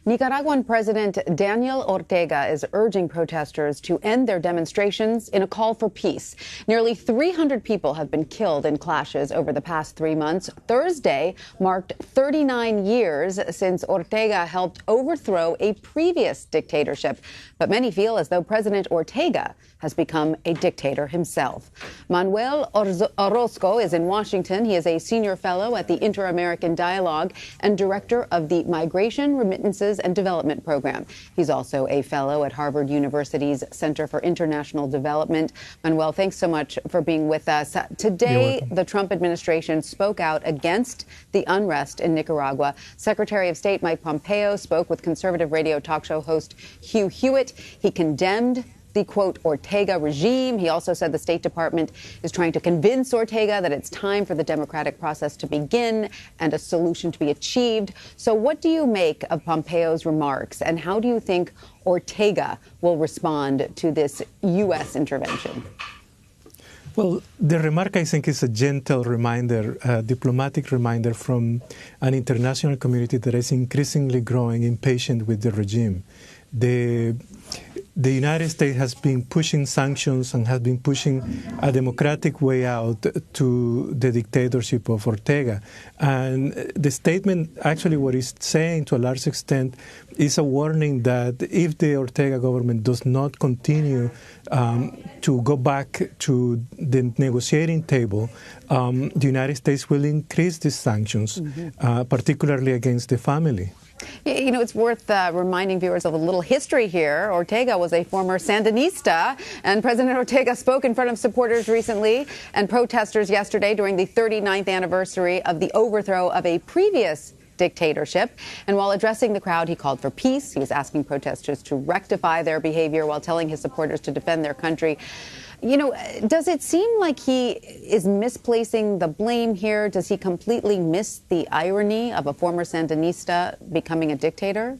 Nicaraguan President Daniel Ortega is urging protesters to end their demonstrations in a call for peace. Nearly 300 people have been killed in clashes over the past 3 months. Thursday marked 39 years since Ortega helped overthrow a previous dictatorship. But many feel as though President Ortega has become a dictator himself. Manuel Orozco is in Washington. He is a senior fellow at the Inter-American Dialogue and director of the Migration, Remittances and Development Program. He's also a fellow at Harvard University's Center for International Development. Manuel, thanks so much for being with us. Today, the Trump administration spoke out against the unrest in Nicaragua. Secretary of State Mike Pompeo spoke with conservative radio talk show host Hugh Hewitt. He condemned the, quote, Ortega regime. He also said the State Department is trying to convince Ortega that it's time for the democratic process to begin and a solution to be achieved. So what do you make of Pompeo's remarks, and how do you think Ortega will respond to this U.S. intervention? Well, the remark, I think, is a gentle reminder, a diplomatic reminder from an international community that is increasingly growing impatient with the regime. The United States has been pushing sanctions and has been pushing a democratic way out to the dictatorship of Ortega. And the statement, actually what it's saying to a large extent, is a warning that if the Ortega government does not continue to go back to the negotiating table, the United States will increase these sanctions, particularly against the family. You know, it's worth reminding viewers of a little history here. Ortega was a former Sandinista, and President Ortega spoke in front of supporters recently and protesters yesterday during the 39th anniversary of the overthrow of a previous dictatorship. And while addressing the crowd, he called for peace. He was asking protesters to rectify their behavior while telling his supporters to defend their country. You know, does it seem like he is misplacing the blame here? Does he completely miss the irony of a former Sandinista becoming a dictator?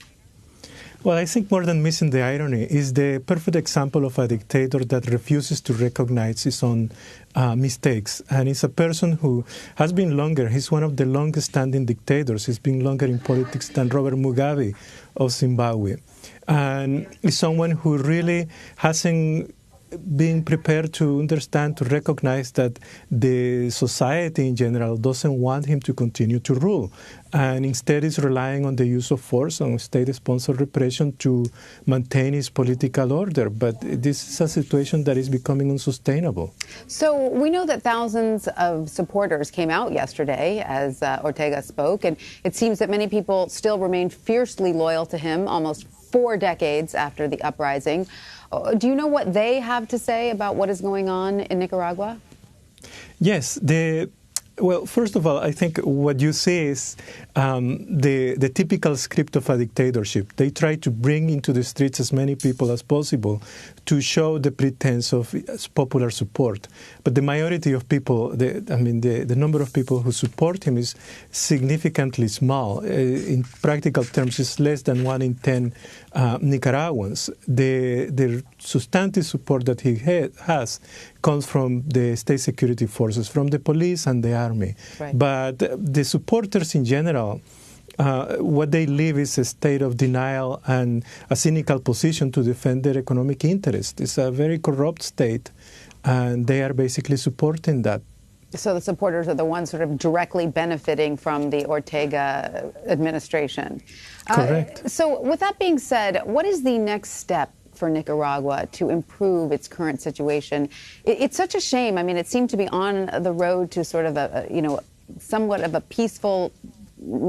Well, I think more than missing the irony is the perfect example of a dictator that refuses to recognize his own mistakes. And he's a person who has been longer. He's one of the longest-standing dictators. He's been longer in politics than Robert Mugabe of Zimbabwe. And he's someone who really hasn't being prepared to understand, to recognize that the society in general doesn't want him to continue to rule, and instead is relying on the use of force and state-sponsored repression to maintain his political order. But this is a situation that is becoming unsustainable. So we know that thousands of supporters came out yesterday as Ortega spoke, and it seems that many people still remain fiercely loyal to him almost 4 decades after the uprising. Do you know what they have to say about what is going on in Nicaragua? Yes. Well, first of all, I think what you see is the typical script of a dictatorship. They try to bring into the streets as many people as possible to show the pretense of popular support. But the majority of people, the number of people who support him is significantly small. In practical terms, it's less than 1 in 10 Nicaraguans. The substantive support that he has comes from the state security forces, from the police and the army. Right. But the supporters in general, what they live is a state of denial and a cynical position to defend their economic interest. It's a very corrupt state, and they are basically supporting that. So the supporters are the ones sort of directly benefiting from the Ortega administration. Correct. So with that being said, what is the next step for Nicaragua to improve its current situation? It's such a shame. I mean, it seemed to be on the road to sort of somewhat of a peaceful,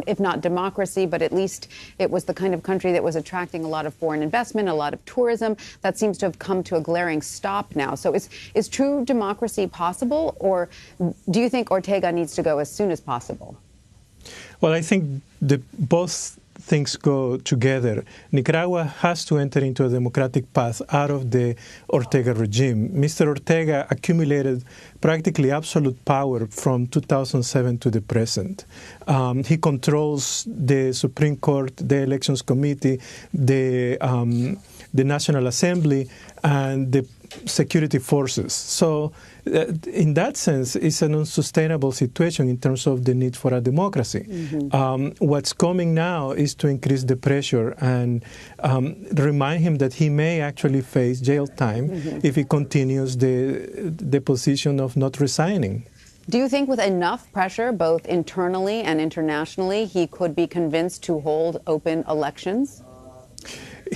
if not democracy, but at least it was the kind of country that was attracting a lot of foreign investment, a lot of tourism. That seems to have come to a glaring stop now. So is true democracy possible, or do you think Ortega needs to go as soon as possible? Well, I think both things go together. Nicaragua has to enter into a democratic path out of the Ortega regime. Mr. Ortega accumulated practically absolute power from 2007 to the present. He controls the Supreme Court, the Elections Committee, the National Assembly, and the security forces. So in that sense, it's an unsustainable situation in terms of the need for a democracy. What's coming now is to increase the pressure and remind him that he may actually face jail time if he continues the position of not resigning. Do you think with enough pressure, both internally and internationally, he could be convinced to hold open elections?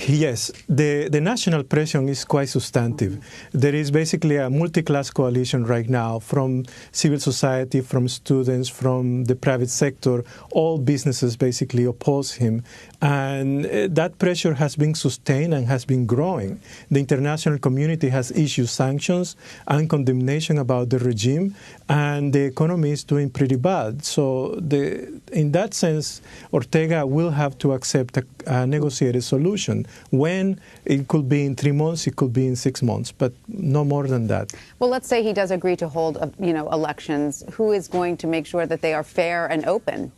Yes, the national pressure is quite substantive. There is basically a multi-class coalition right now from civil society, from students, from the private sector. All businesses basically oppose him. And that pressure has been sustained and has been growing. The international community has issued sanctions and condemnation about the regime, and the economy is doing pretty bad. So in that sense, Ortega will have to accept a negotiated solution. When? It could be in 3 months, it could be in 6 months, but no more than that. Well, let's say he does agree to hold, elections. Who is going to make sure that they are fair and open?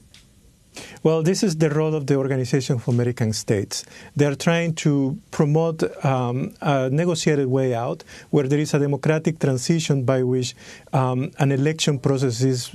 Well, this is the role of the Organization of American States. They are trying to promote a negotiated way out where there is a democratic transition by which an election process is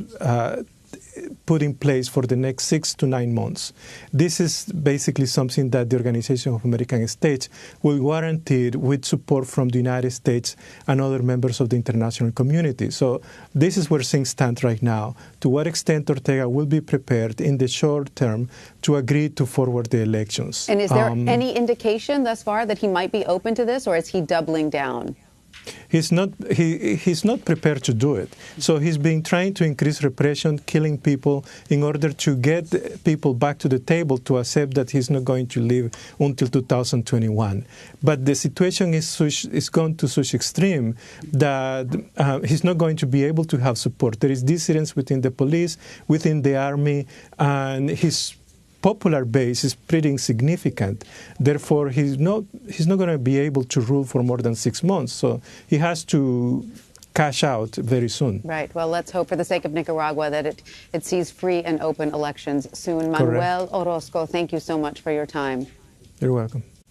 put in place for the next 6 to 9 months. This is basically something that the Organization of American States will guarantee with support from the United States and other members of the international community. So this is where things stand right now. To what extent Ortega will be prepared in the short term to agree to forward the elections. And is there any indication thus far that he might be open to this, or is he doubling down? He's not prepared to do it. So he's been trying to increase repression, killing people, in order to get people back to the table to accept that he's not going to live until 2021. But the situation is gone to such extreme that he's not going to be able to have support. There is dissidence within the police, within the army, and his popular base is pretty insignificant. Therefore, he's not going to be able to rule for more than 6 months. So he has to cash out very soon. Right. Well, let's hope for the sake of Nicaragua that it sees free and open elections soon. Correct. Manuel Orozco, thank you so much for your time. You're welcome.